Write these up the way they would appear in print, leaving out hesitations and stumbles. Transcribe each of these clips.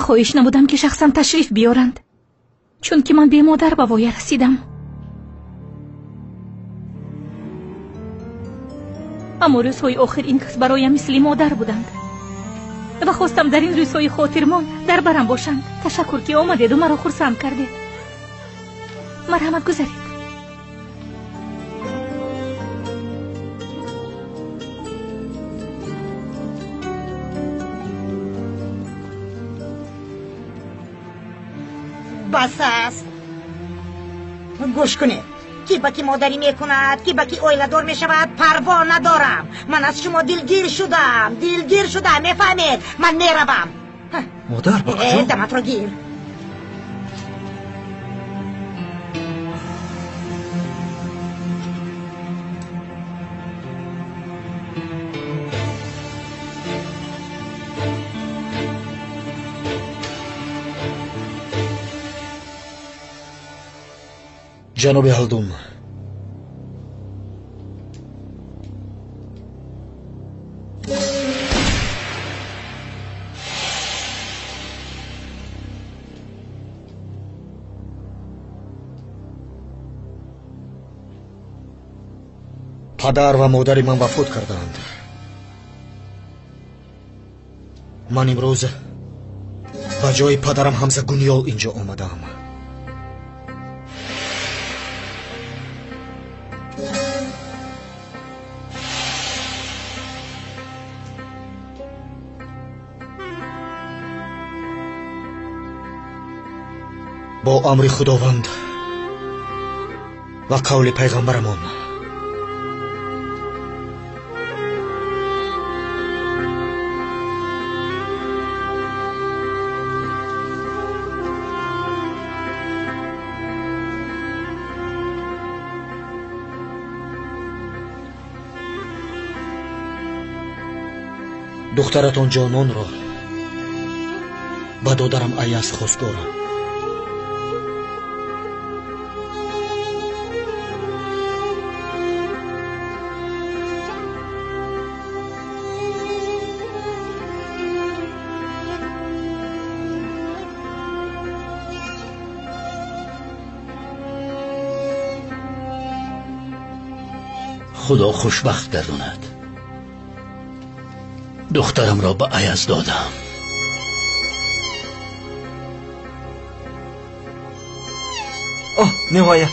خواهش نمودم که شخصا تشریف بیارند، چون که من به مادر به وای رسیدم. اما روزهای آخر این کس برایم مثل مادر بودند و خواستم در این روزهای خاطرمان در برم باشند. تشکر که آمدید و مرا خرسند کردید. مرحمت گذارید. بس است. گوش کنید، کی با کی مادری میکند، کی با کی اویلدار میشود پروا ندارم. من از شما دلگیر شدم میفهمید؟ من میروم. مادر با کجا؟ دمت رو گیر. جناب هلدون، پدر و مادر من وفات کردند. من امروز به جای پدرم حمزه گونیال اینجا آمدم. با امر خداوند و قول پیغمبرمان دخترتان جانان را به دادرم ایاز خواستارم. خدا خوشبخت گرداند. دخترم را به ایاز دادم. نهایت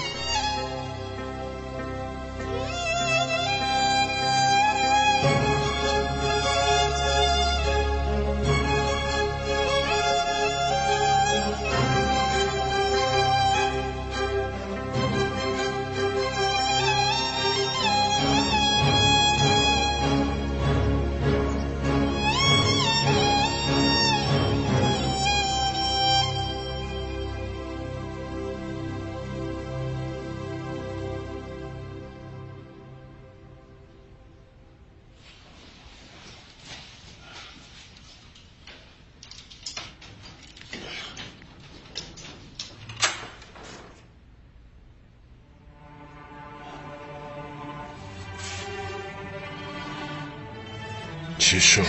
چی شو؟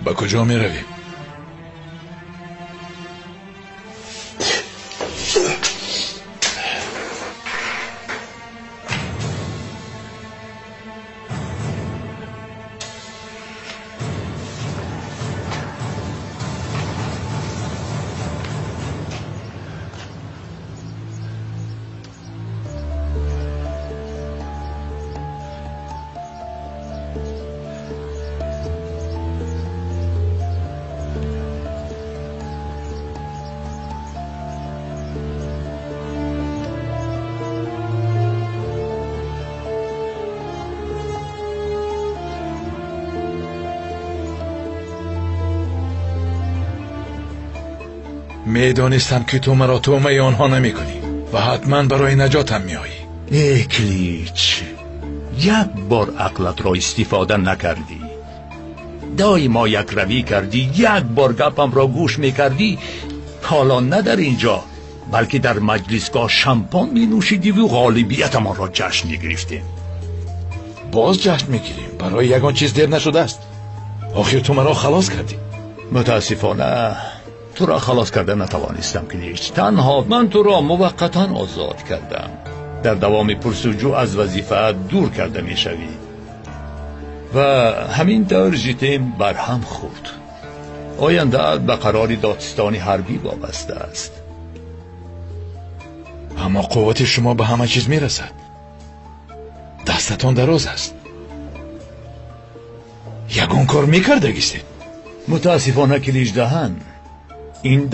با کجا می روی؟ میدانستم که تو مرا تومه آنها نمی کنی و حتما برای نجاتم می آیی. اکلیچ، یک بار عقلت را استفاده نکردی. دایما یک روی کردی، یک بار گپم را گوش می کردی. حالا نه در اینجا بلکه در مجلسگاه شمپان می نوشیدی و غالبیتمان را جشن می گرفتیم. باز جشن می گیریم؟ برای یگان چیز دیر نشده است. آخر تو مرا خلاص کردی. متاسفانه تو را خلاص کرده نتوانستم کلیچ. تنها من تو را موقتا آزاد کردم. در دوام پرسجو از وظیفه دور کرده می شوی و همین طور جیتیم برهم خورد. آینده به قرار دادستانی حربی وابسته است. اما قوت شما به همه چیز میرسد. دستتان دراز است. یگان کار میکردگیستید. متاسفانه کلیج دهن این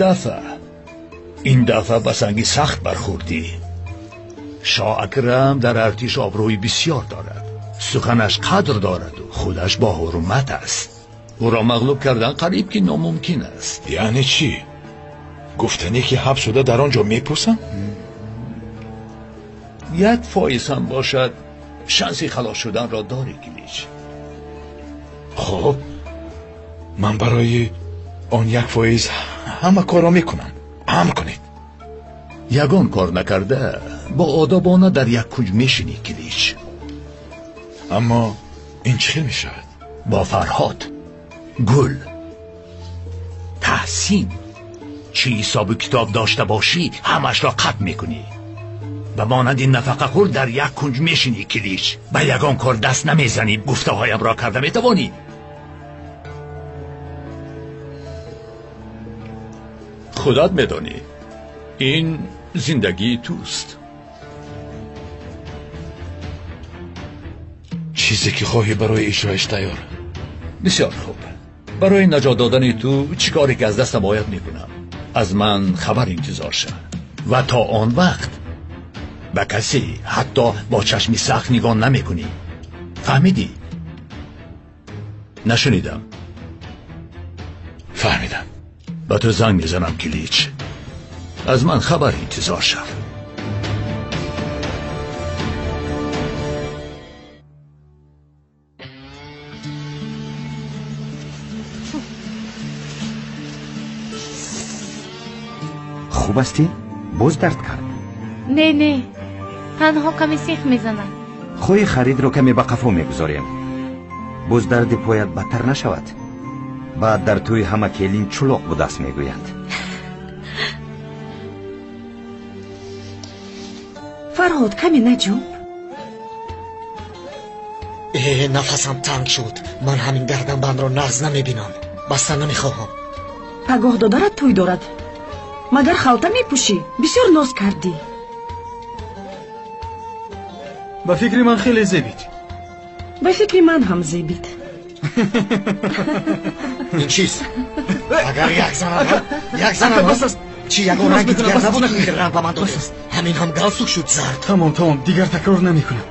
دفعه به سنگی سخت برخوردی. شاه اکرم در ارتش آبروی بسیار دارد. سخنش قدر دارد و خودش با حرمت است. او را مغلوب کردن قریب که ناممکن است. یعنی چی؟ گفتنی که حبس شده در آنجا میپرسم؟ یک فایز هم باشد شانسی خلاص شدن را داری کلیج. خب من برای آن یک فایز همه کار را میکنم. هم کنید. یگان کار نکرده با آدابانه در یک کوچ میشینی کلیج. اما این چه میشود؟ با فرهاد، گل، تحسین چی حساب کتاب داشته باشی همش را قطع میکنی. و مانند این نفقه خور در یک کنج میشینی کلیج. به یگان کار دست نمیزنی. گفته هایم را کرده میتوانی. خودت میدانی این زندگی توست. چیزی که خواهی برای اجرایش تیار. بسیار خوب. برای نجات دادن تو چی کاری که از دستم باید میکنم. از من خبر انتظار شد و تا آن وقت به کسی حتی با چشمی سخت نگاه نمیکنی. فهمیدی؟ نشنیدم. فهمیدم. به تو زنگ میزنم کلیچ. از من خبر انتظار شد. خوب هستی؟ باز درد کرد؟ نه تنها کمی سیخ میزنم. خوی خرید رو کمی به قفا میگذاریم. باز درد پایت بدتر نشود. بعد در توی همه کلین چلاق به دست میگویند. فرهاد کمی نجوب. نفسم تنگ شد. من همین گردن بند را نغز نمیبینم. بسته نمیخواهم. پگاه دادرت توی دارد. مگر خلطه میپوشی؟ بسیار ناز کردی. به فکر من خیلی زیبید. به فکر من هم زیبید. این چیست؟ اگر یک زنم هست چی یگان رنگی دیگر نبود که این رنگ به من داده است. همین هم گلسوک شد زرد. تمام دیگر تکرار نمی کنم.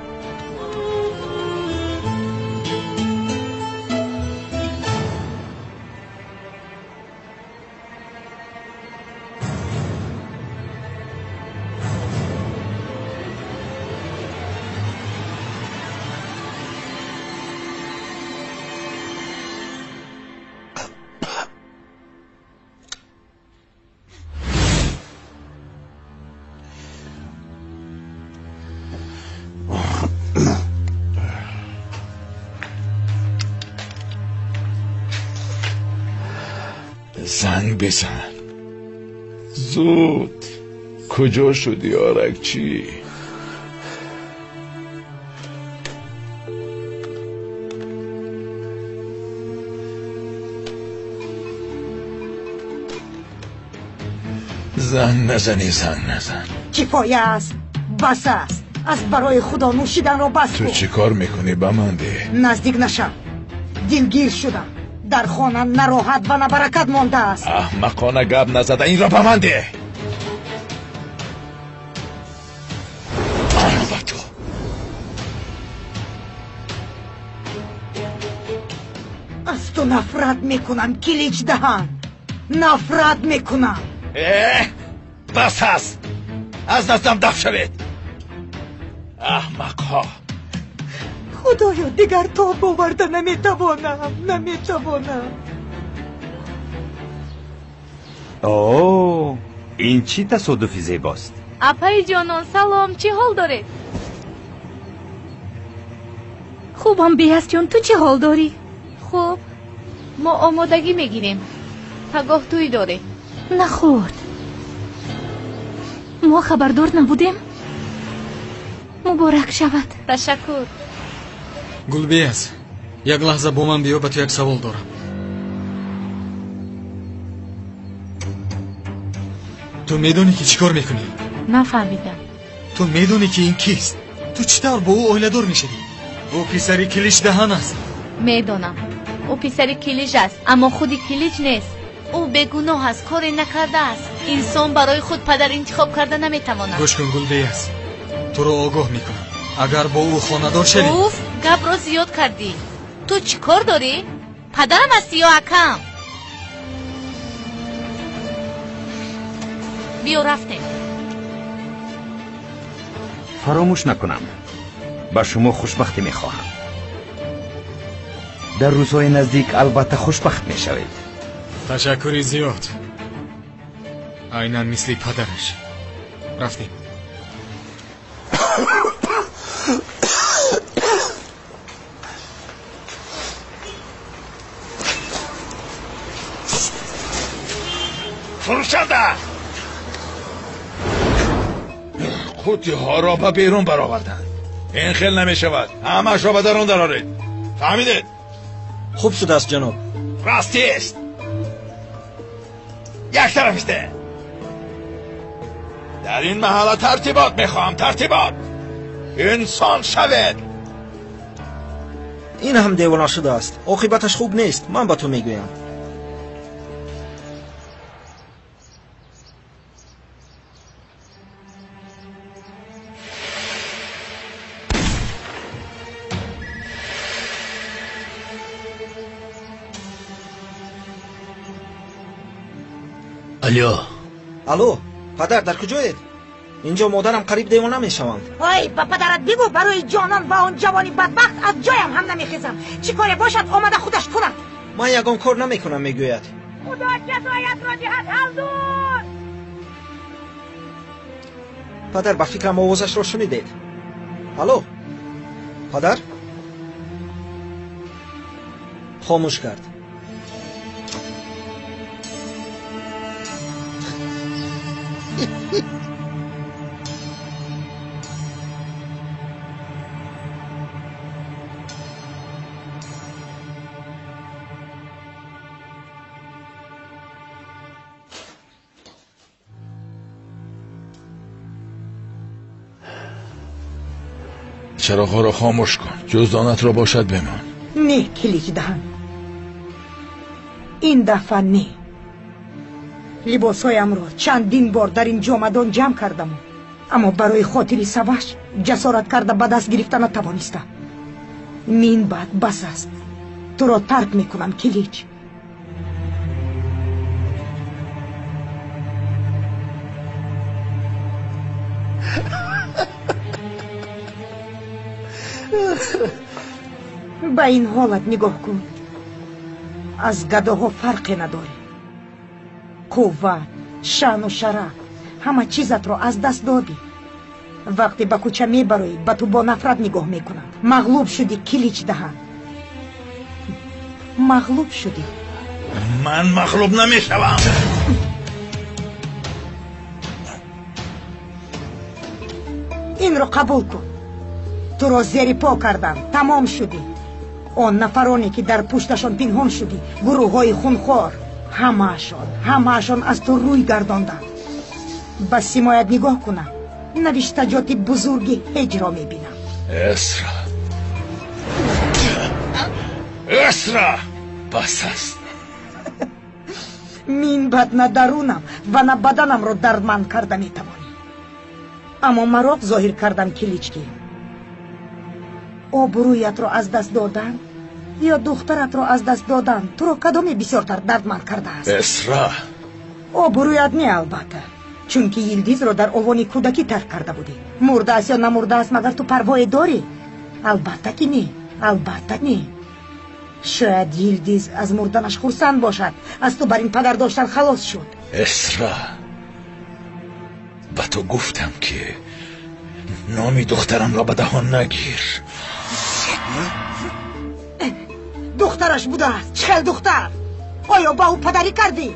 زنگ بزن زود. کجا شدی آرکچی؟ زنگ نزن. کفایه است. بس است. از برای خدا نوشیدن را بس تو کن. چی کار میکنی به من ده؟ نزدیک نشم. دلگیر شدم. در خانه نه راحت و نه برکت مانده است. احمقانه گپ نزده. این را به من ده. از تو نفرت میکنم کلیج دهن. نفرت میکنم. بس هست. از دستم دفع شوید احمقها. خدایا دیگر تا باورده نمیتوانم. اوه این چی تصادفی زیباست. اپای جانان سلام، چی حال دارید؟ خوبم بیاست جان، تو چی حال داری؟ خوب ما آمادگی میگیریم. پگاه توی داره. نخورد. ما خبردار نبودیم؟ مبارک شود. تشکر. گلبیز یک لحظه با من بیا، به تو یک سوال دارم. تو میدونی که چیکار میکنی؟ نفهمیدم. تو میدونی که این کیست؟ تو چطور با او اوله دار میشدی؟ او پسری کلیج دهن است. میدونم او پسری کلیج است، اما خودی کلیج نیست. او بیگناه است، کاری نکرده است. انسان برای خود پدر انتخاب کرده نمیتواند. گوش کن گلبیز، تو رو آگاه میکنم اگر با او خانه‌دار شدی. اوف، گپ رو زیاد کردی. تو چی کار داری؟ پدرم هستی یا اکم؟ بیا رفتیم. فراموش نکنم با شما خوشبختی میخواهم. در روزهای نزدیک البته خوشبخت میشوید. تشکری زیاد. عیناً مثل پدرش. رفتیم. فرشته قوطی ها را به بیرون برآوردند. این خیل نمی شود. همش را به درون درارید. فهمیدید؟ خوب شده است جناب. راستی است. یک طرف استه. در این محله ترتیبات میخواهم. ترتیبات. انسان شوید. این هم دیوانه شده است. عاقبتش خوب نیست. من با تو میگویم. الو پدر، در کجایید؟ اینجا مادرم قریب دیوانه میشوند. وای با پدرت بگو برای جانان با اون جوانی بدبخت از جایم هم نمیخیزم. چی کاری باشد آمده خودش کند. من یگان کار نمیکنم میگوید. خدا جزایت را دهد هلدون. پدر با فکرم آوازش را شنیدید؟ الو پدر؟ خاموش کرد. چراغ‌ها را خاموش کن. جزدانت را باشد بمان. نه کلیج دهن. این دفعه نه. لباسهایم را چندین بار در این جامدان جمع کردم، اما برای خاطر سواش جسارت کرده به دست گرفتن نتوانستم. من بعد بس است. تو را ترک میکنم کلیج. به این حالت نگاه کن. از گداها فرقی نداری. قوت، شان و شرف همه چیزت را از دست دادی. وقتی به کوچه میبری به تو با نفرت نگاه میکنند. مغلوب شدی کلیج دهن. مغلوب شدی. من مغلوب نمیشوم. این را قبول کن. تو را زیر پا کردم. تمام شدی. آن نفرانی که در پشتشان پنهان شدی، گروه های خونخوار، همه‌شان از تو روی گرداندند. به سیمایت نگاه کنم، نوشتجات بزرگی هجر میبینم. اسرا بس است. من بد نه درونم و نه بدنم را دردمند کرده میتوانی. اما مراق ظاهر کردم کلیچکی. آبرویت را از دست دادن یا دخترت را از دست دادن تو را کدامی بسیارتر دردمند کرده است؟ اسرا. آبرویت نه البته، چون که یلدیز را در اوان کودکی ترک کرده بودی. مرده است یا نمرده است مگر تو پروای داری؟ البته که نه. البته نه. شاید یلدیز از مردنش خرسند باشد. از تو بر این پدر داشتن خلاص شد. اسرا، با تو گفتم که نامی دخترم را به دهان نگیر. دخترش بوده است. چه دختر؟ آیا با او پدری کردی؟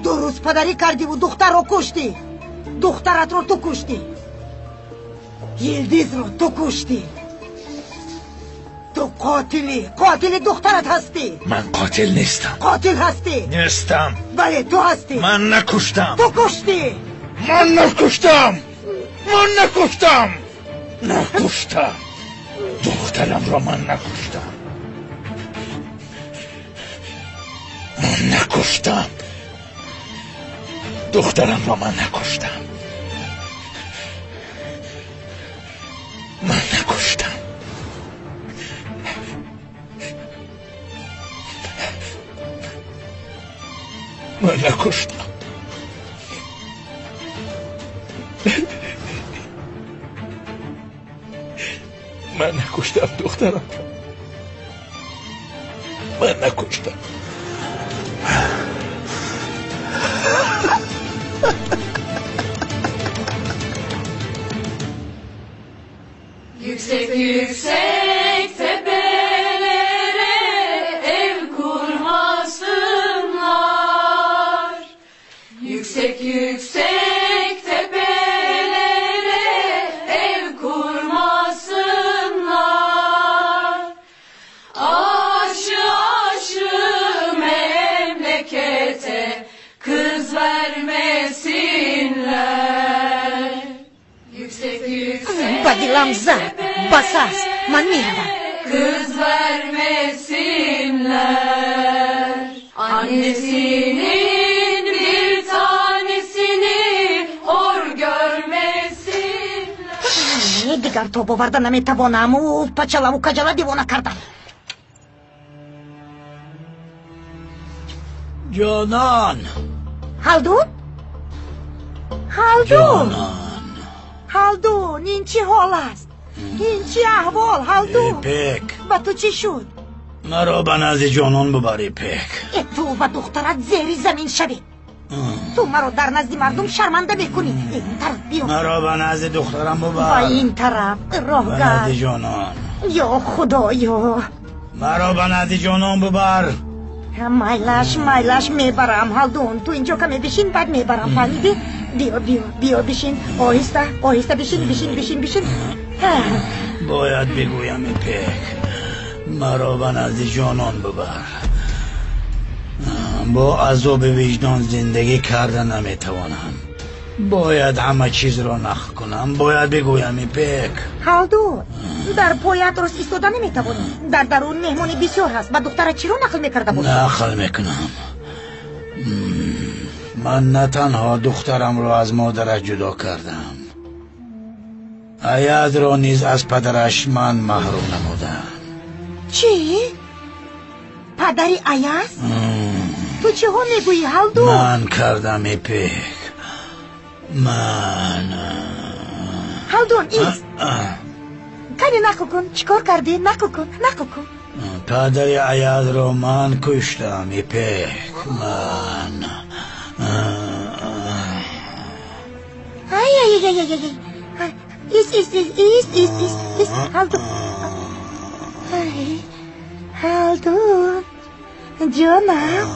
درست پدری کردی و دختر رو کشتی. دخترت رو تو کشتی. یلدیز رو تو کشتی. تو قاتل دخترت هستی. من قاتل نیستم. قاتل هستی. نیستم. بله تو هستی. من نکشتم. تو کشتی. من نکشتم. دخترم را من نکشتم. دخترم را من نکشتم. من نکشتم دخترم را. من نکشتم. Yüksek yüksek tepelere ev kurmasınlar. Yüksek yüksek tepelere ev kurmasınlar. Aşı aşı memlekete kız vermesinler. Yüksek yüksek Badilamzad, basas, man mirovam. kız vermesinler. Annesinin bir tanesini hor görmesinler. Digar to bovarda nametavonam u pachala u kajala divona kardam. جانان Haldun? Haldun, in چی حال است؟ این چی احوال هالدون؟ پک با تو چی شد؟ مرا به نزد جانان ببری پک. تو و دخترت زیر زمین شوید. تو مرا در نزد مردم شرمنده میکنی. این طرف بیا. مرا به نزد دخترم ببر. با این طرف راه به گرد. نزد جانان. یا خدایا. مرا به نزد جانان ببر. مایلش میبرم هالدون. تو اینجا کمی بشین بعد میبرم فهمیدی؟ بیا بشین. آهسته بشین. باید بگویم پک مرا به نزد جانان ببر. با عذاب وجدان زندگی کردن نمیتوانم. باید همه چیز را نقل کنم. باید بگویم پک. هالدون در پایت درست ایستاده نمیتوانی. در درون مهمانی بسیار هست. با دخترت چی رو نقل میکرده بود؟ نقل میکنم. من نه تنها دخترم را از مادرش جدا کردم، ایاد را نیز از پدرش من محروم نمودم. چی؟ پدری ایاز؟ تو چه ها میگویی هالدون؟ من کردم پک. من هالدون ایست. کمی نقل کن. چیکار کردی؟ نقل کن. پدری ایاد را من کشتم پک. من ایست هالدون جانم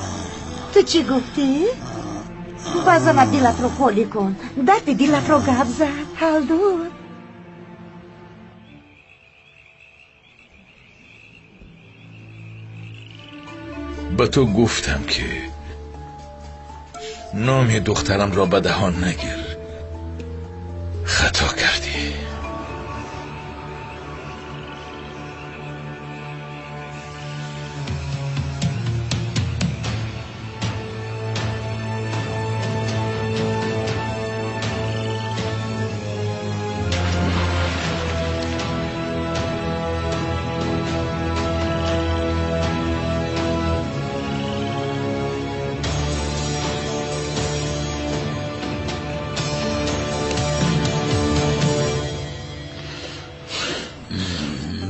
تو چی گفتی؟ بازم دلت رو خالی کن. درد دلت رو گرد زد هالدون. به تو گفتم که نام دخترم را به دهان نگیر. خطا کردی.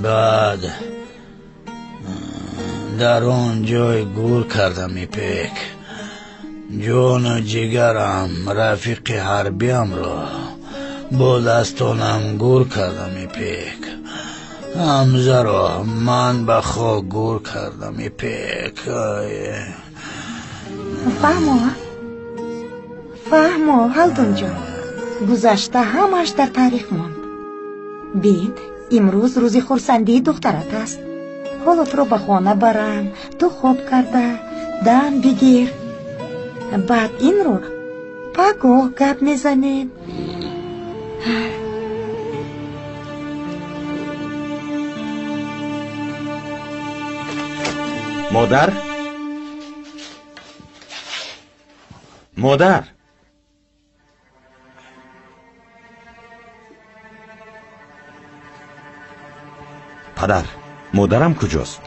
بعد در اون جای گور کردم پک. جان و جگرم رفیق حربیم را با دستانم گور کردم پک. حمزه را من به خاک گور کردم پک. فهمو فهمو هلدون جان، گذشته همش در تاریخ ماند. بین امروز روزی خورسندی دخترت است. حالا تو رو به خانه برم، تو خواب کرده دم بگیر، بعد این رو پاگاه گپ میزنیم. مادر؟ مادر؟ پدر، مادرم کجاست؟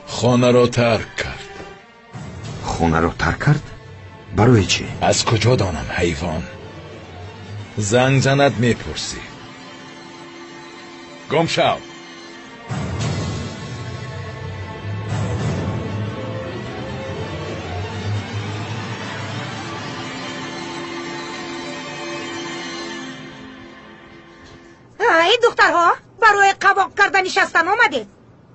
خانه را ترک کرد. خانه را ترک کرد؟ برای چی؟ از کجا دانم حیوان؟ زنگ زند میپرسی. گم شو. ای دخترها برای قواق کردن نشستن آمدید.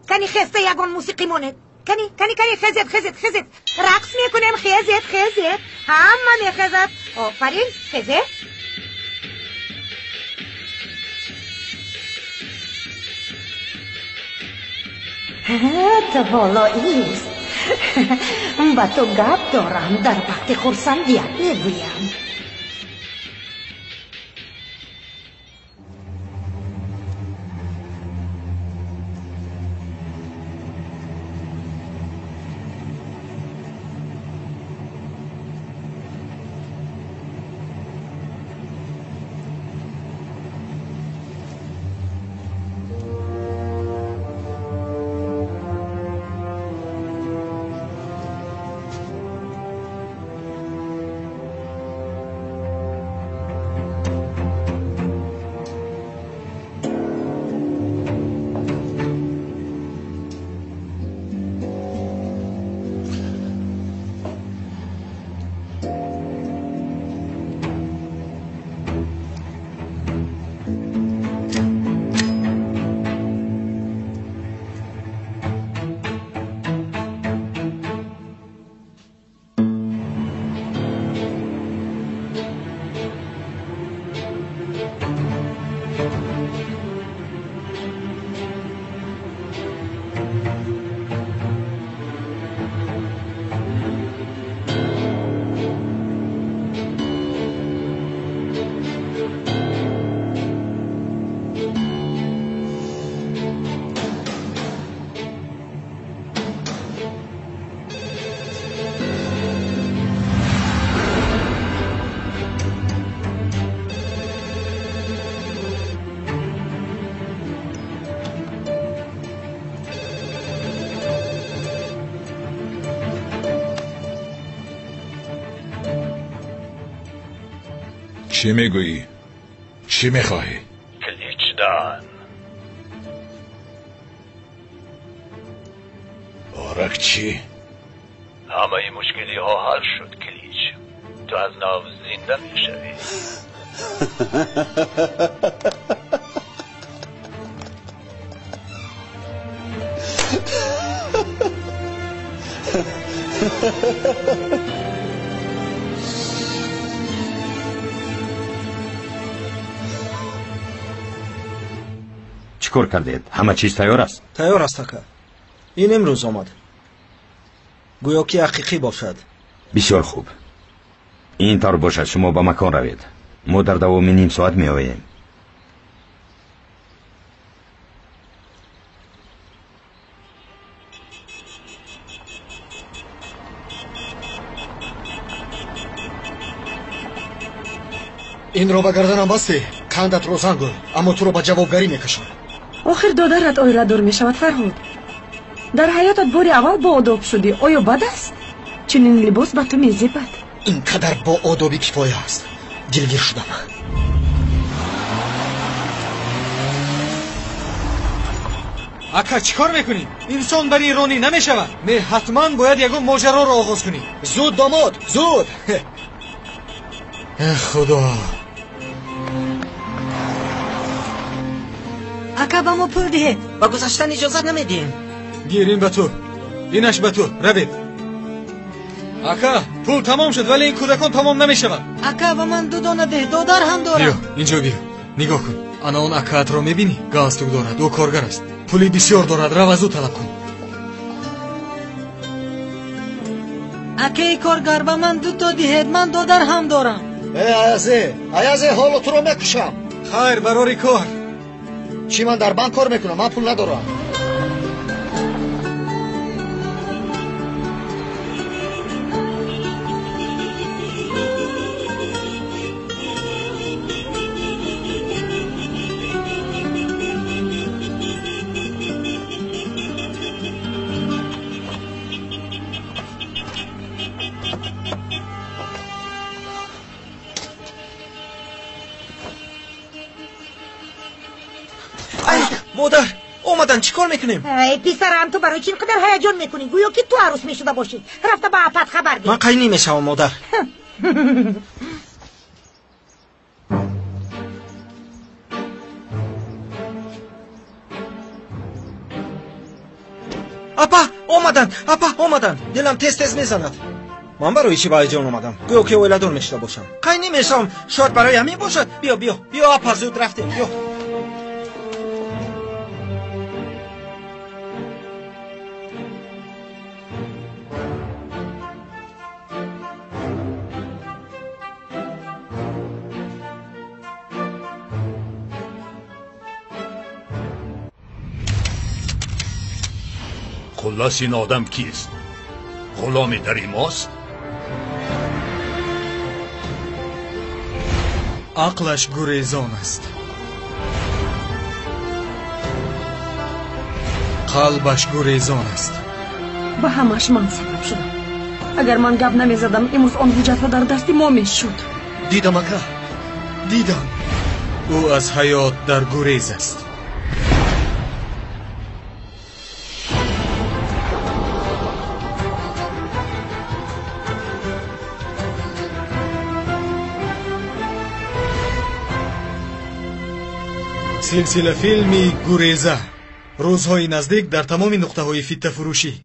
کنی خسته یگان موسیقی مونید. کنی خزید رقص میکنیم. خزید همه میخزد. آفرین خزید. تو بالاییست. با تو گپ دارم در وقت خورسندیت میگویم. چی میگویی؟ چی میخواهی؟ کلیچدان. بارک چی؟ همه مشکلی ها حل شد کلیچ. تو از ناو زنده میشوی. چیکار کردید؟ همه چیز تیار است؟ تیار است اکا. این امروز آمد. گویا که حقیقی باشد. بسیار خوب. این طور باشد شما به مکان روید. ما در دوام نیم ساعت می آییم. این رو به گردنم بستی. قندت روزن گل، اما تو رو به جوابگری میکشم. آخر دادرت آیله دار میشود فرهاد. در حیاتت باری اول با آداب شدی، آیا بد است؟ چنین لباس به تو میزیبد. اینقدر با آدابی کفایه است. دلگیر شدم. اکا چیکار میکنی؟ انسان بر ایرانی نمیشود. می حتما باید یکم ماجرا را آغاز کنی. زود داماد، زود. خدا. اکا با ما پول ده. با گذاشتن اجازه نمیدیم. گیرین به تو. اینش به تو. روید. ака, пул тамом шуд, вале ин кӯдакон тамом намешавад. ака ва ман 2 дона деҳ, додар ҳам биё дорам. инҷо биё, нигоҳ кун. ана он акаатро мебинӣ? галстук дорад, ӯ коргар аст, пули бисёр дорад, рав аз ӯ талаб кун. акаи коргар ба ман 2 та диҳед, ман додар ҳам дорам. аязе ҳоло туро мекушам. хайр, барори кор. чӣ ман дар банк кор мекунам? ман пул надорам. модар омадан чӣ кор мекунем? ай писарам, ту барои чӣ инқадар ҳаяҷон мекунӣ? гӯё ки ту арӯс мешуда бошӣ. рафта ба апат хабар диҳ. ман қайнӣ мешавам модар. апа омадан дилам тез тез мезанад. ман барои чӣ ба ҳаяҷон омадам? гӯё ки оиладор мешуда бошам. қайнӣ мешавам, шояд барои ҳамин бошад. биё апа, зуд рафтем, биё. خلاص این آدم کیست؟ غلام در ماست؟ عقلش گریزان است، قلبش گریزان است. به همش من سبب شدم. اگر من گپ نمیزدم امروز آن حجت در دست ما میشد. دیدم اکا، دیدم. او از حیات در گریز است. سلسله فیلمی گریزه، روزهای نزدیک در تمام نقطه‌های فیته فروشی.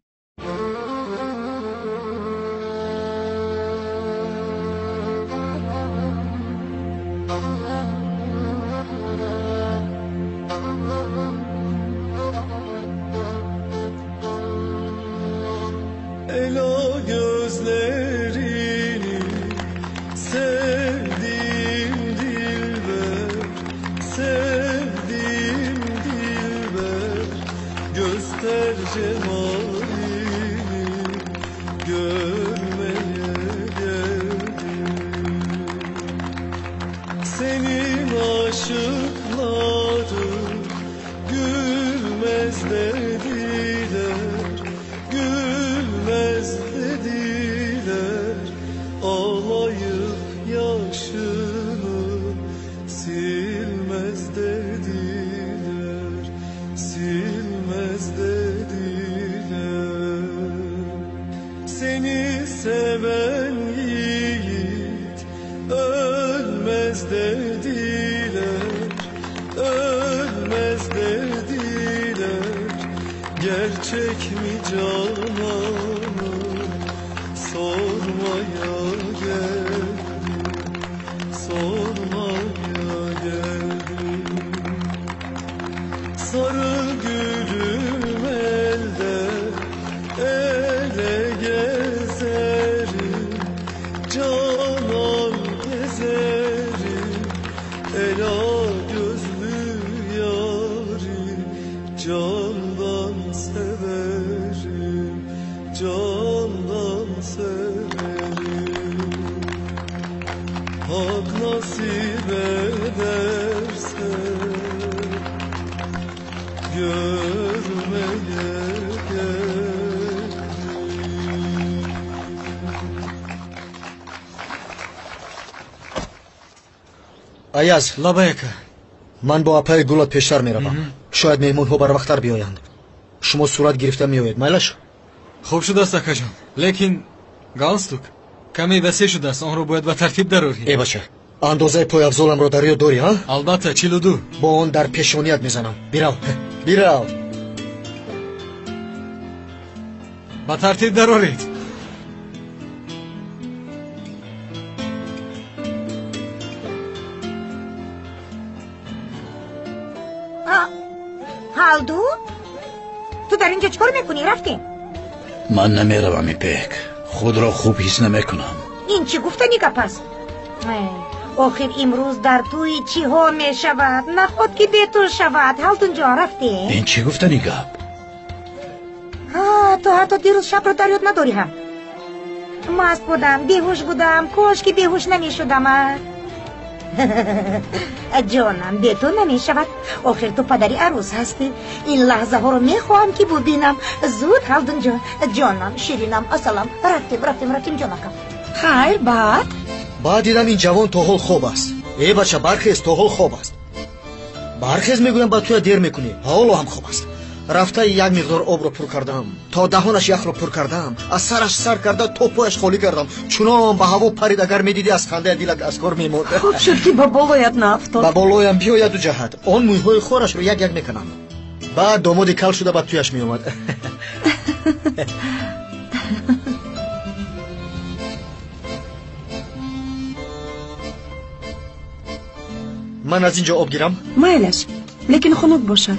аяз лабайка, ман бо апаи гулот пештар меравам. шояд меҳмонҳо барвақттар биёянд. шумо сурат гирифта меоед, майлаш? хуб шудааст акаҷон, лекин галстук каме васеъ шудааст, онро бояд ба тартиб дарорӣ. бача, андозаи пойафзоламро дар ёд дорӣ, а? албатта, 42. бо он дар пешоният мезанам. бирав. ба тартиб дароред. خالدو تو در اینجا چیکار میکنی؟ رفتیم؟ من نمیروم میپک، خود را خوب حس نمیکنم. این چی گفتنی که پس؟ آخر امروز در توی چی ها می شود؟ نخواد که بهتر شود. هالدون جا رفتی؟ این چی گفتنی گپ؟ تو حتی دیروز شب رو در یاد نداری هم. مست بودم، بیهوش بودم، کاش که بیهوش نمی شدم. جانم به تو نمی شود. آخر تو پدری عروس هستی. این لحظه ها رو می خواهم که ببینم. زود هالدون جان، جانم، شیرینم، اصلم. رفتیم جانم. خیر بعد دیدم این جوان تو حال خوب است. ای بچه برخیز، تو حال خوب است. برخیز میگویم با تو دیر میکنی. حالو هم خوب است. رفته یک مقدار آب رو پر کردم، تا دهانش یخ رو پر کردم، از سرش سر کرده تا پایش خالی کردم. چونان به هوا پرید، اگر میدیدی از خنده دلت از کار میمرد. خوب شد که با بالایت نافتاد. با بالایم بیاید و جهت آن مویهای خورش رو یک میکنم. بعد دامادی کل شده بعد تویش میومد. من از اینجا آب گیرم؟ مایلش، لیکن خنک باشد.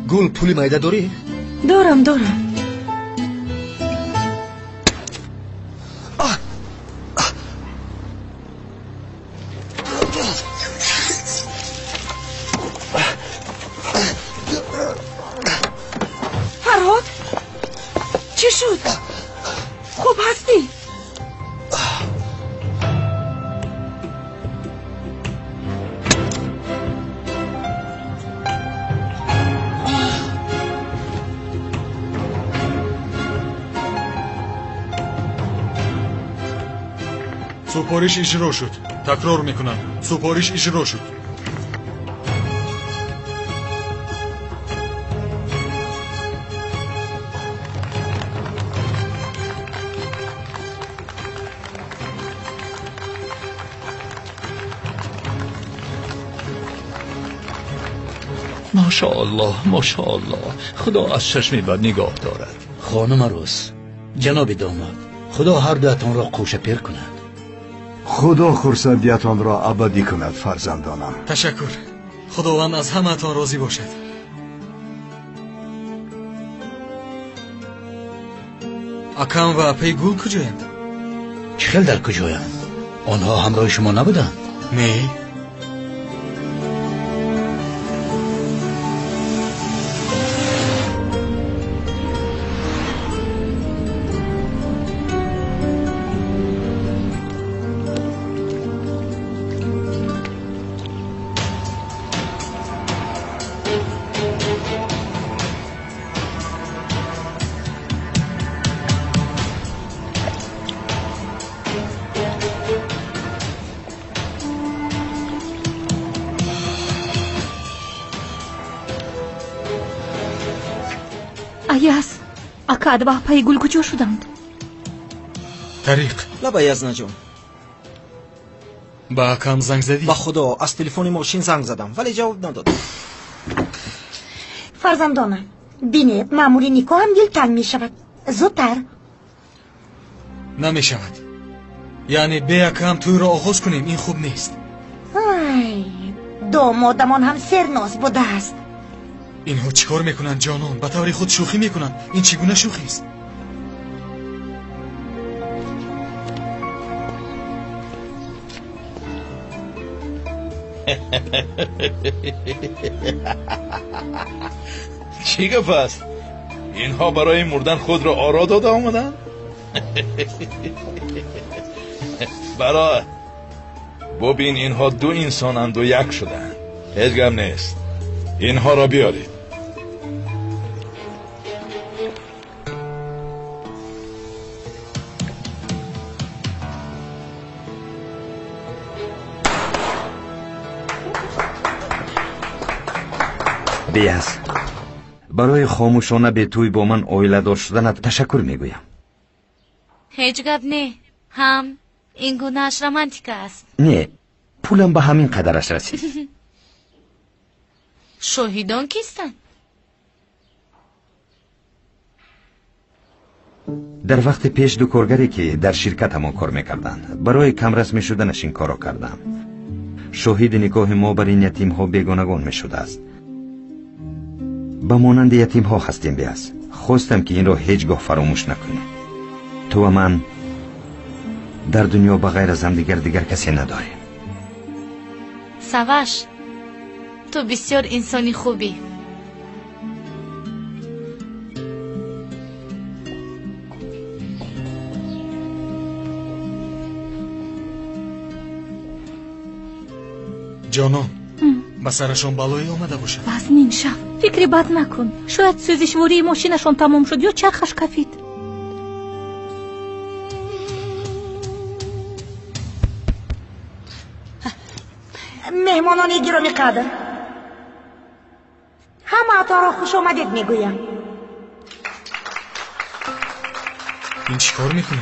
گل پولی مایده داری؟ دارم. فرهاد چی شد؟ خوب هستی؟ سپارش اجرا شد. تکرار میکنم، سپارش اجرا شد. ماشاءالله خدا از چشم بد نگاه دارد. خانم عروس، جناب داماد، خدا هر دوتان را قوش پیر کند. خدا خرسندیتان را ابدی کند فرزندانم. تشکر. خداوند از همه تان راضی باشد. اکم و اپی گل کجایند؟ چخیل در کجایند؟ آنها همراه شما نبودند؟ نه. ایاز، اکا ادوا پای گل کجا شدند؟ طریق. لبا یزنا جون، با اکام زنگ زدی؟ با خدا از تلفن ماشین زنگ زدم ولی جواب نداد. فرزندانم بینه معمولی نیکو هم دلتنگ می شود. زودتر. نمی شود. یعنی به اکام توی را آغاز کنیم، این خوب نیست. دامادمان هم سرناز بوده است. اینها چیکار میکنن جانان؟ به طور خود شوخی میکنن. این چگونه شوخی است؟ چی گفت است؟ اینها برای مردن خود را آرا داده آمدن؟ برای ببین اینها دو انسانند و یک شدن. هیچ غم نیست. اینها را بیارید. بیاز، برای خاموشانه به توی با من اویله‌دار شدنت تشکر میگویم. هیچ گپ نه. هم این گونهش رمانتیک است. نه، پولم به همین قدرش رسید. شاهدان کیستند؟ در وقت پیش دو کارگری که در شرکت ما کار میکردند برای کم رسمی شدنش این کارو کردم. شاهد نکاح ما بر این یتیم ها بیگانگان میشده است. به مانند یتیم ها هستیم بیاز. خواستم که این را هیچگاه فراموش نکنی. تو و من در دنیا بغیر از هم دیگر کسی نداریم. سواش، تو بسیار انسانی خوبی. جانم به سرشان بلایی آمده باشد. باز نیم شب فکری بد نکن. شاید سوزشواری ماشینشان تمام شد یا چرخش کفید. مهمانان گرامی قدر، همه تا را خوش آمدید میگویم. این چی کار میکنه؟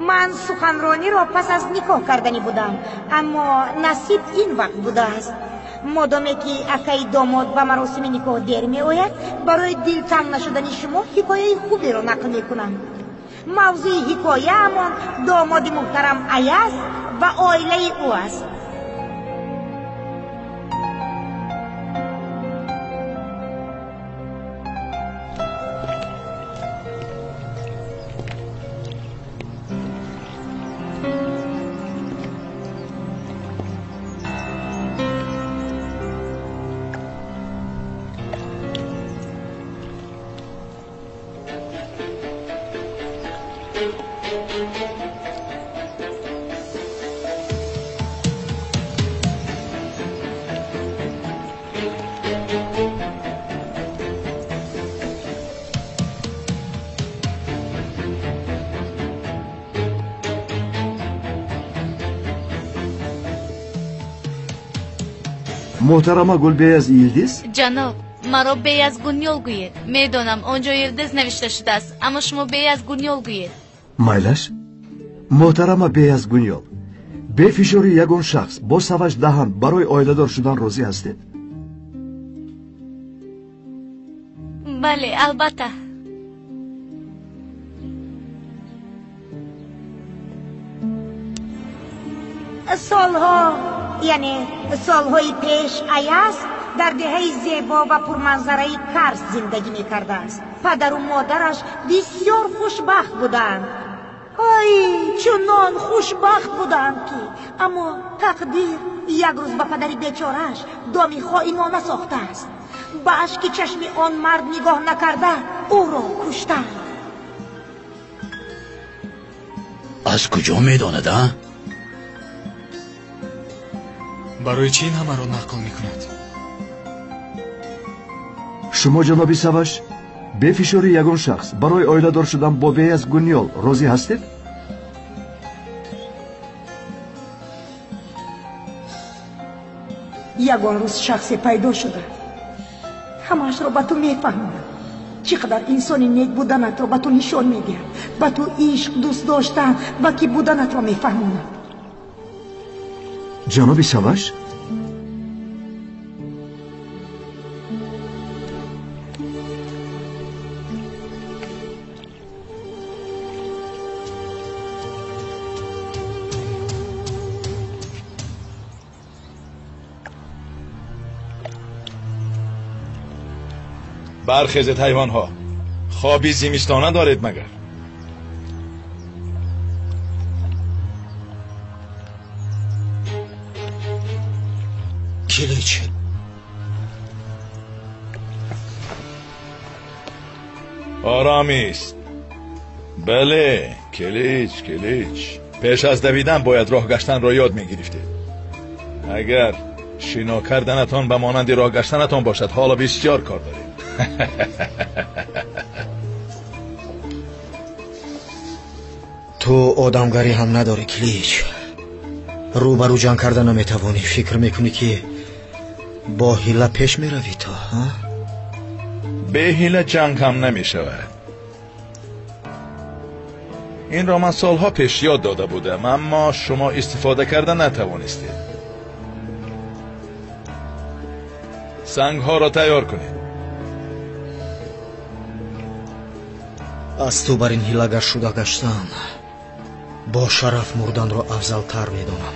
من سخنرانی را پس از نکاح کردنی بودم، اما نصیب این وقت بوده است. مادامی که اکای داماد به مراسم نکاح دیر می آید، برای دلتنگ نشدن شما حکایه خوبی را نقل میکنم. موضوع حکایه همان داماد محترم ایاز و عائله او است. محترمه گلبیاز یلدیز؟ جناب، مرا بیاز گونیول گوید. میدانم آنجا یلدیز نوشته شده است، اما شما بیاز گونیول گوید. مایلش؟ محترمه بیاز گونیول، به فشاری یگان شخص با سوش دهان برای آیله‌دار شدن راضی هستید؟ بله، البته. سالهای پیش ایاز در دهه زیبا و پرمنظره کرز زندگی میکرده است. پدر و مادرش بسیار خوشبخت بودند. چنان خوشبخت بودند که اما تقدیر یک روز به پدر بیچاره‌اش دامی خائنانه ساخته است. به اشک چشم آن مرد نگاه نکرده او را کشتند. از کجا میداند؟ برای چی این همه را نقل میکند؟ شما جنابی سوش به فشاری یگان شخص برای آیله‌دار شدن با بیاز گونیول راضی هستید؟ یگان روز شخصی پیدا شده، همش را به تو میفهمم. چقدر انسانی نیک بودنت را به تو نشان میدهد، به تو عشق، دوست داشتن و کی بودنت را میفهماند. جنابی سوش؟ برخیزید حیوان‌ها، خوابی زمستانه دارید مگر؟ کلیچ آرامیست. بله، کلیچ. پیش از دویدن باید راه گشتن را یاد میگرفتید. اگر شنا کردنتان به مانند راه گشتنتان باشد، حالا بسیار کار دارید. تو آدمگری هم نداری کلیچ. روبرو جنگ کردن نمیتوانی. فکر میکنی که با حیله پیش میروی تا؟ به حیله جنگ هم نمیشود. این را من سالها پیش یاد داده بودم، اما شما استفاده کردن نتوانستید. سنگ ها را تیار کنید. از تو بر این هیله‌گر شده گشتم با شرف مردن را افضل‌تر می‌دانم.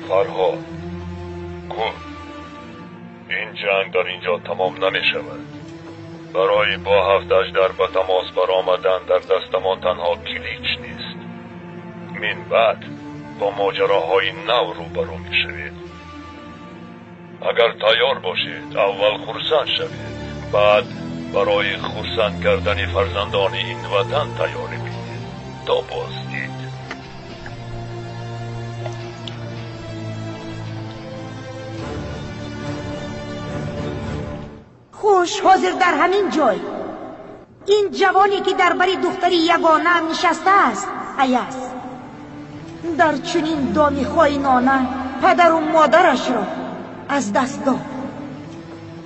فرهاد گل، این جنگ در اینجا تمام نمی شود. برای با 7 اژدر به تماس برآمدن در دستمان تنها کلیچ نیست. من بعد با ماجراهای نو روبرو می شوید. اگر تیار باشید اول خرسند شوید، بعد برای خرسند کردن فرزندان این وطن تیاری بگیرید تا بازدید. خوش حاضر در همین جای این جوانی که در بری دختری یگانه نشسته است ایاس در چنین دامی خائنانه پدر و مادرش را از دست داد.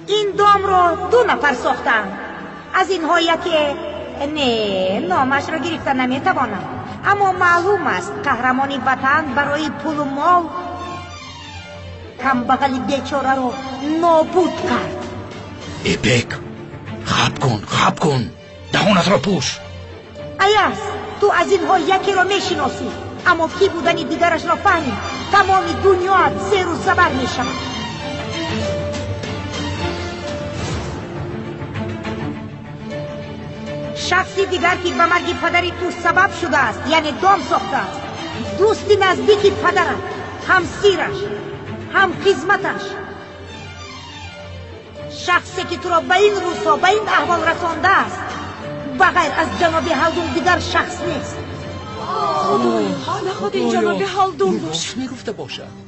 این دام را 2 نفر ساختند. از اینها یکی نامش را گرفته نمیتوانم، اما معلوم است قهرمانی وطن برای پول و مال کمبغل بیچاره را نابود کرد. ایپک، خب کن دهانت را پوش. ایاس تو از اینها یکی را میشناسی، اما کی بودنی دیگرش را فهمی. تمام دنیا زیر و زبر میشود. شخصی دیگر که به مرگ پدری تو سبب شده است، یعنی دام ساخته است، دوستی نزدیکی پدرت، هم سیرش هم خدمتش، شخصی که تو را به این روزها به این احوال رسانده است، بغیر از جناب هلدون دیگر شخص نیست. حالا خود این جناب هلدون باشه. میگفته باشد.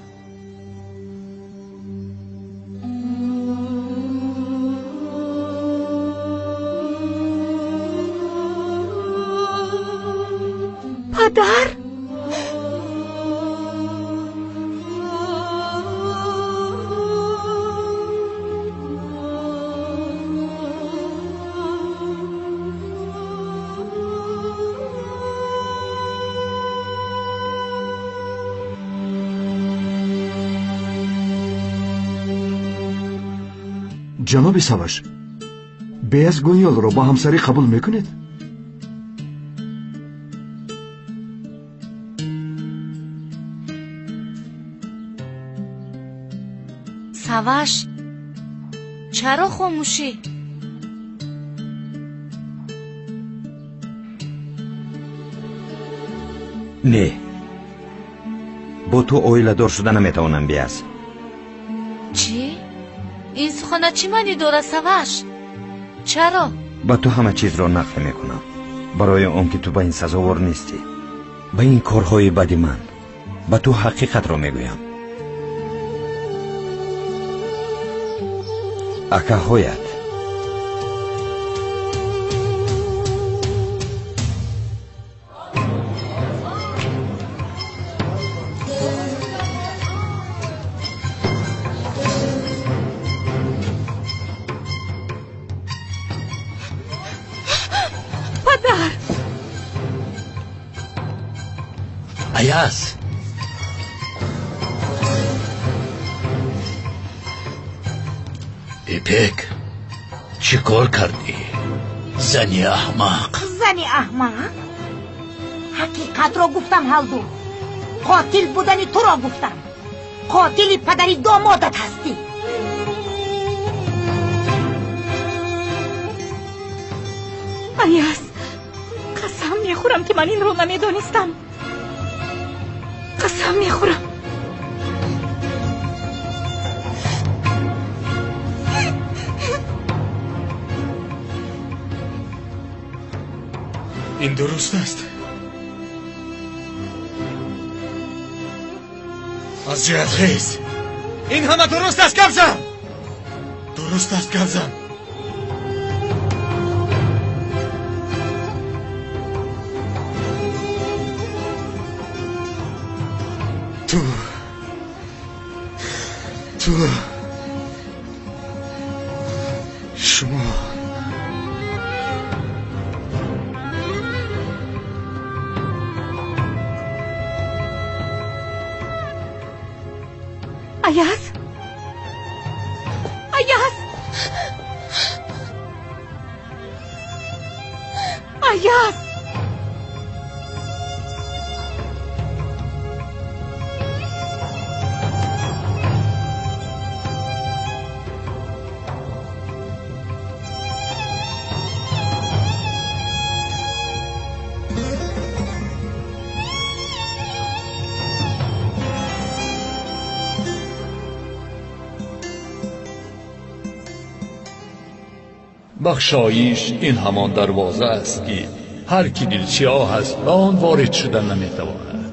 پدر؟ جناب سواش، بیاز گونیال رو با همسری قبول میکنید؟ سواش، چرا خاموشی؟ نه، با تو اویله‌دار شدن نمیتوانم بیاز. چی؟ این سخنه چی معنی داره سواش؟ چرا؟ با تو همه چیز را نقل میکنم برای اون که تو به این سزاوار نیستی. به این کارهای بدی من با تو حقیقت را میگویم. اکاهویت ایاس، ایپک چی کار کردی؟ زنی احمق. زنی احمق؟ حقیقت را گفتم هلدو. قاتل بودنی تو را گفتم. قاتلی پدری دامادت هستی. ایاز قسم میخورم که من این رو نمیدانستم. قسم میخورم. این درست است. از جهت خیز این همه درست است کبزم. درست است کبزم. تو شما ایاز ایاز ایاز بخشایش این همان دروازه است که هر کی دلچیاه است به آن وارد شدن نمیتواند.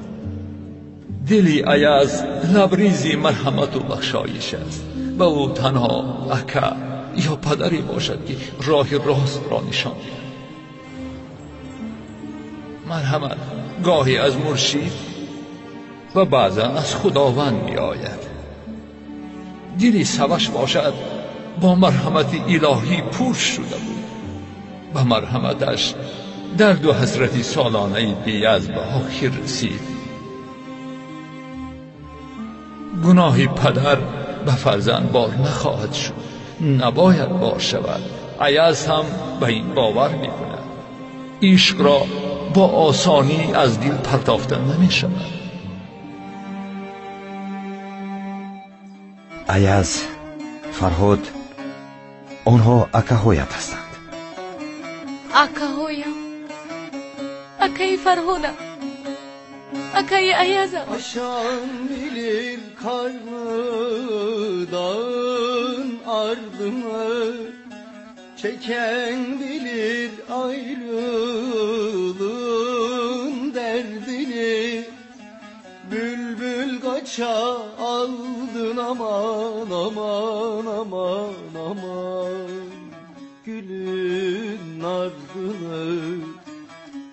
دلی ایاز لبریزی مرحمت و بخشایش است. به او تنها اکا یا پدری باشد که راه راست را نشان دهد. مرحمت گاهی از مرشد و بعضا از خداوند می آید. دلی سوش باشد با مرحمت الهی پر شده بود. با مرحمتش درد و حسرت سالانه بیاز به آخر رسید. گناه پدر به فرزند بار نخواهد شد. نباید بار شود. ایاز هم به این باور می کند. عشق را با آسانی از دل پرتافتن نمی شود. ایاز، فرهاد، آنها اکاهایت هستند. اکاهایم؟ اکای فرهادم؟ اکای ایازم؟ Aşan bilir karnıdan ardını, çeken bilir ayrılığın derdini. Bülbül kaça aldın aman aman aman aman. Gülün ardını,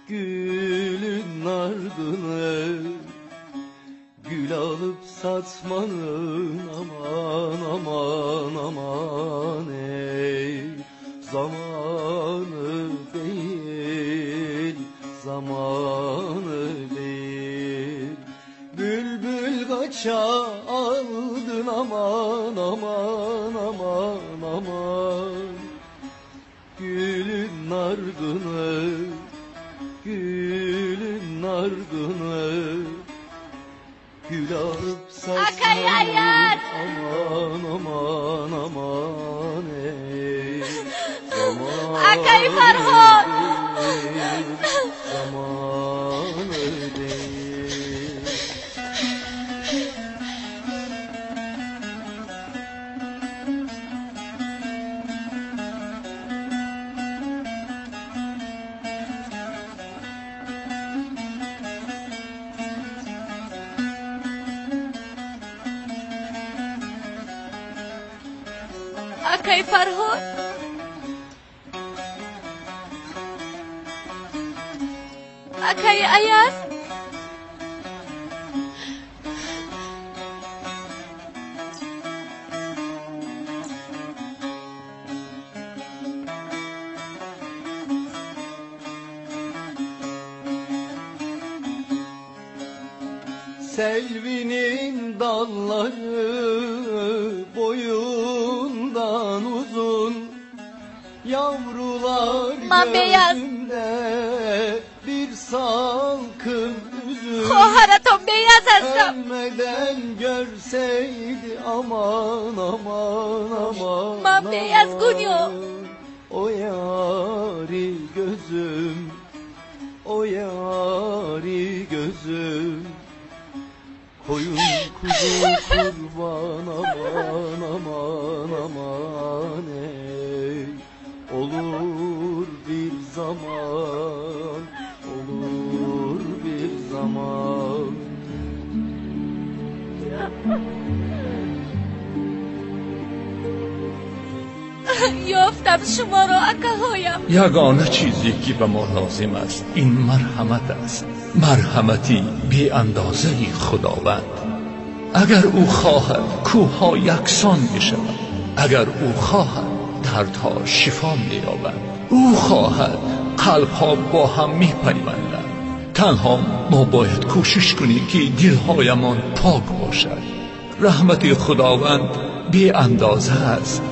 gülün ardını, gül alıp satmanın aman aman aman ey. Zamanı değil, zamanı değil. Bülbül kaça aldın aman aman aman aman. Gülün ardını, gülün ardını, gül alıp satmanın aman aman aman ey. Akay Farhod! Zamanı değil. Akay Farhod! Akay Ayaz! Selvinin dalları boyundan uzun, yavrular gözümde bir salkım üzüm. خواهرتون beyaz هستم. Ölmeden görseydi aman aman aman. من beyaz گونیو. O yari gözüm, o yari gözüm. Koyun kuzu kurban aman aman aman ey. Olur bir zaman, olur bir zaman. یافتم شما را اکاهایم. یگانه چیزی که به ما لازم است این مرحمت است، مرحمتی بی اندازه خداوند. اگر او خواهد کوهها یکسان می شود، اگر او خواهد دردها شفا می یابد، او خواهد قلبها با هم می پیوندند. تنها ما باید کوشش کنیم که دلهایمان پاک باشد. رحمت خداوند بی اندازه است،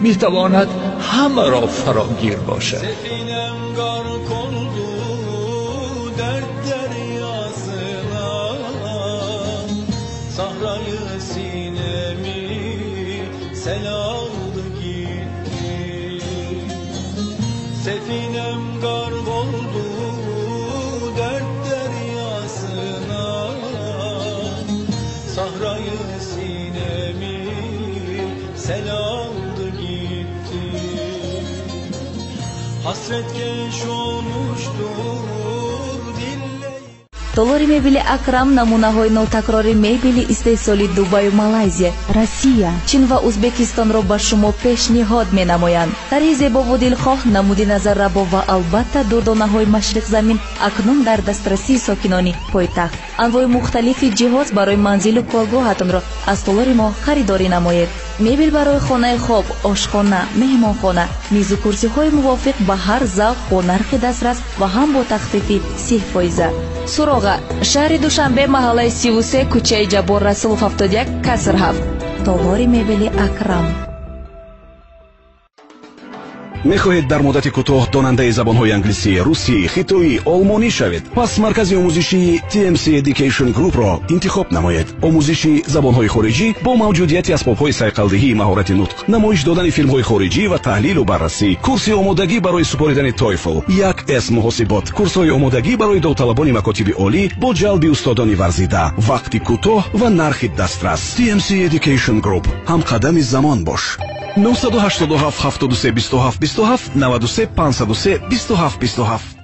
می تواند همه را فراگیر باشد. Sefinem gark oldu dert deryasına, sahrayı sinemi sel aldı gitti. Sefinem gark oldu dert deryasına, sahrayı sinemi sel aldı gitti. Hasretkeş olmuştur dille. Толори мебели Акрам намунаҳои нотакрори мебели истеҳсоли Дубаю Малайзия, Россия, Чин ва Узбекистонро ба шумо пешниҳод менамоянд. Тари зебову дилхоҳ, намуди назаррабо ва албатта дурдонаҳои Машриқ Замин акнун дар дастрасии сокинони пойтахт. Анвои мухталифи ҷиҳоз барои манзилу коргоҳатонро аз толори мо харидорӣ намоед. Мебел барои хонаи хоб, ошхона, меҳмонхона, мизу курсиҳои мувофиқ ба ҳар завқ бо нархи дастрас ва ҳам бо тахфифи 30%. Суроға, шаҳри Душанбе, маҳаллаи 33, кӯчаи Ҷаббор Расулов 71, каср 7. Толори мебели Акрам. мехоҳед дар муддати кӯтоҳ донандаи забонҳои англисӣ, русӣ, хитоӣ, олмонӣ шавед? пас маркази омӯзишии TMC Education Group-ро интихоб намоед. омӯзиши забонҳои хориҷӣ бо мавҷудияти асбобҳои сайқалдиҳии маҳорати нутқ, намоиш додани филмҳои хориҷӣ ва таҳлилу баррасӣ, курси омодагӣ барои супоридани TOEFL, 1S муҳосибот, курсҳои омодагӣ барои довталабони макотиби олӣ бо ҷалби устодони варзида, вақти кӯтоҳ ва нархи дастрас. TMC Education Group, ҳамқадами замон бош. 987 73 27 27 93 503 27 27.